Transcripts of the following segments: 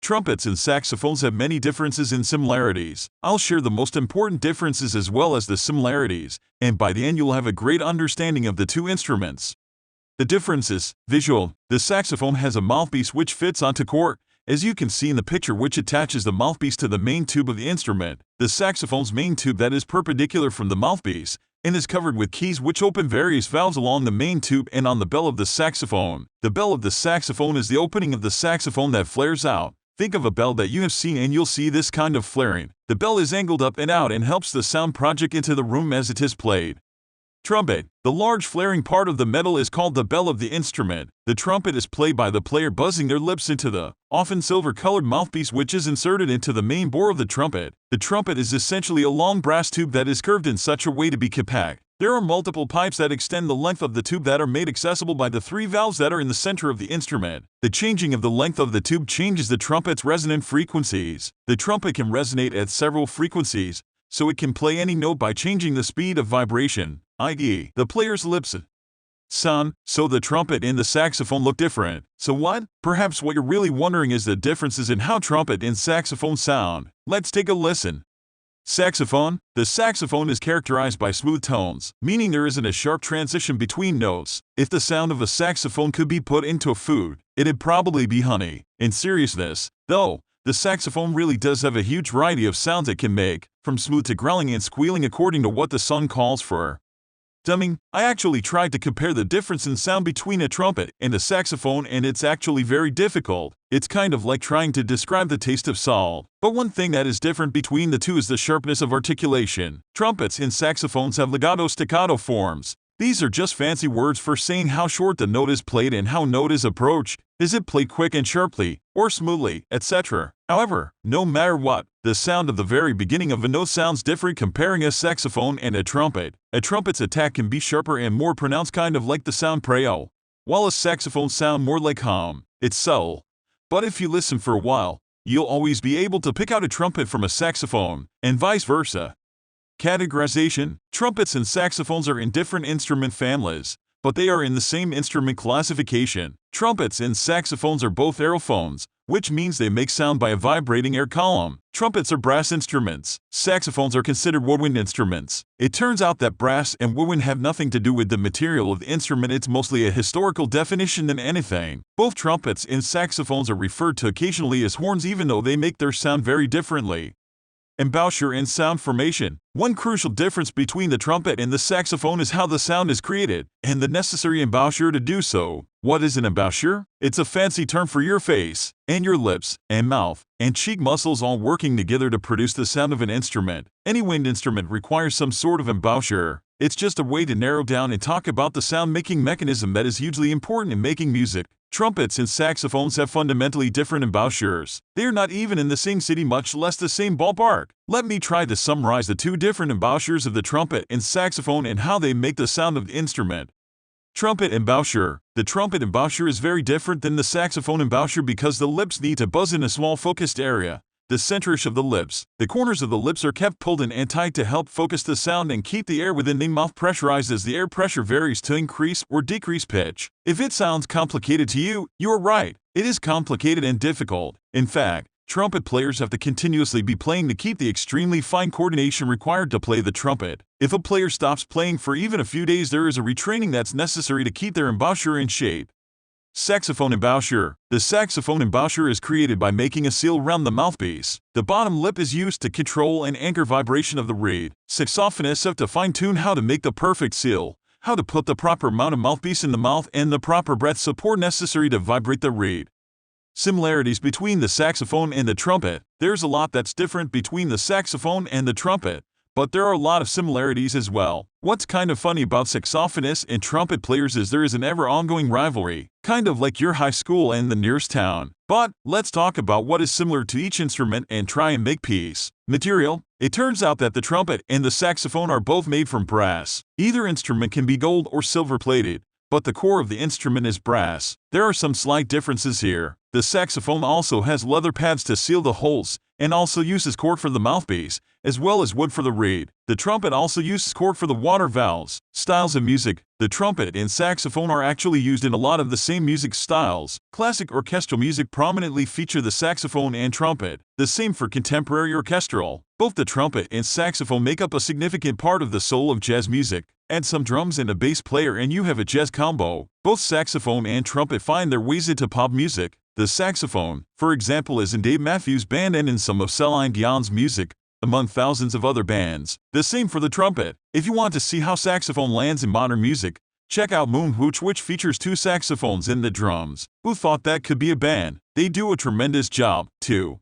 Trumpets and saxophones have many differences and similarities. I'll share the most important differences as well as the similarities, and by the end you'll have a great understanding of the two instruments. The differences: visual. The saxophone has a mouthpiece which fits onto cork, as you can see in the picture, which attaches the mouthpiece to the main tube of the instrument. The saxophone's main tube that is perpendicular from the mouthpiece and is covered with keys which open various valves along the main tube and on the bell of the saxophone. The bell of the saxophone is the opening of the saxophone that flares out. Think of a bell that you have seen and you'll see this kind of flaring. The bell is angled up and out and helps the sound project into the room as it is played. Trumpet. The large flaring part of the metal is called the bell of the instrument. The trumpet is played by the player buzzing their lips into the, often silver-colored mouthpiece which is inserted into the main bore of the trumpet. The trumpet is essentially a long brass tube that is curved in such a way to be compact. There are multiple pipes that extend the length of the tube that are made accessible by the three valves that are in the center of the instrument. The changing of the length of the tube changes the trumpet's resonant frequencies. The trumpet can resonate at several frequencies, so it can play any note by changing the speed of vibration, i.e., the player's lips sound. So the trumpet and the saxophone look different. So what? Perhaps what you're really wondering is the differences in how trumpet and saxophone sound. Let's take a listen. Saxophone. The saxophone is characterized by smooth tones, meaning there isn't a sharp transition between notes. If the sound of a saxophone could be put into a food, it'd probably be honey. In seriousness, though, the saxophone really does have a huge variety of sounds it can make, from smooth to growling and squealing according to what the song calls for. Dumbing. I actually tried to compare the difference in sound between a trumpet and a saxophone, and it's actually very difficult. It's kind of like trying to describe the taste of salt. But one thing that is different between the two is the sharpness of articulation. Trumpets and saxophones have legato-staccato forms. These are just fancy words for saying how short the note is played and how note is approached. Is it played quick and sharply, or smoothly, etc.? However, no matter what, the sound of the very beginning of a note sounds different comparing a saxophone and a trumpet. A trumpet's attack can be sharper and more pronounced, kind of like the sound preo, while a saxophone sound more like hum. It's subtle. But if you listen for a while, you'll always be able to pick out a trumpet from a saxophone, and vice versa. Categorization. Trumpets and saxophones are in different instrument families, but they are in the same instrument classification. Trumpets and saxophones are both aerophones, which means they make sound by a vibrating air column. Trumpets are brass instruments. Saxophones are considered woodwind instruments. It turns out that brass and woodwind have nothing to do with the material of the instrument. It's mostly a historical definition than anything. Both trumpets and saxophones are referred to occasionally as horns, even though they make their sound very differently. Embouchure and sound formation. One crucial difference between the trumpet and the saxophone is how the sound is created, and the necessary embouchure to do so. What is an embouchure? It's a fancy term for your face, and your lips, and mouth, and cheek muscles all working together to produce the sound of an instrument. Any wind instrument requires some sort of embouchure. It's just a way to narrow down and talk about the sound-making mechanism that is hugely important in making music. Trumpets and saxophones have fundamentally different embouchures. They are not even in the same city, much less the same ballpark. Let me try to summarize the two different embouchures of the trumpet and saxophone and how they make the sound of the instrument. Trumpet embouchure. The trumpet embouchure is very different than the saxophone embouchure because the lips need to buzz in a small focused area, the centrish of the lips. The corners of the lips are kept pulled in and tight to help focus the sound and keep the air within the mouth pressurized as the air pressure varies to increase or decrease pitch. If it sounds complicated to you, you are right. It is complicated and difficult. In fact, trumpet players have to continuously be playing to keep the extremely fine coordination required to play the trumpet. If a player stops playing for even a few days, there is a retraining that's necessary to keep their embouchure in shape. Saxophone embouchure. The saxophone embouchure is created by making a seal around the mouthpiece. The bottom lip is used to control and anchor vibration of the reed. Saxophonists have to fine-tune how to make the perfect seal, how to put the proper amount of mouthpiece in the mouth, and the proper breath support necessary to vibrate the reed. Similarities between the saxophone and the trumpet. There's a lot that's different between the saxophone and the trumpet, but there are a lot of similarities as well. What's kind of funny about saxophonists and trumpet players is there is an ever-ongoing rivalry, kind of like your high school and the nearest town. But let's talk about what is similar to each instrument and try and make peace. Material. It turns out that the trumpet and the saxophone are both made from brass. Either instrument can be gold or silver-plated, but the core of the instrument is brass. There are some slight differences here. The saxophone also has leather pads to seal the holes, and also uses cork for the mouthpiece, as well as wood for the reed. The trumpet also uses cork for the water valves. Styles of music. The trumpet and saxophone are actually used in a lot of the same music styles. Classic orchestral music prominently feature the saxophone and trumpet. The same for contemporary orchestral. Both the trumpet and saxophone make up a significant part of the soul of jazz music. Add some drums and a bass player and you have a jazz combo. Both saxophone and trumpet find their ways into pop music. The saxophone, for example, is in Dave Matthews Band and in some of Celine Dion's music, among thousands of other bands. The same for the trumpet. If you want to see how saxophone lands in modern music, check out Embouchure, which features 2 saxophones and the drums. Who thought that could be a band? They do a tremendous job, too.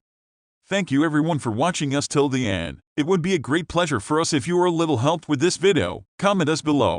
Thank you everyone for watching us till the end. It would be a great pleasure for us if you were a little helped with this video. Comment us below.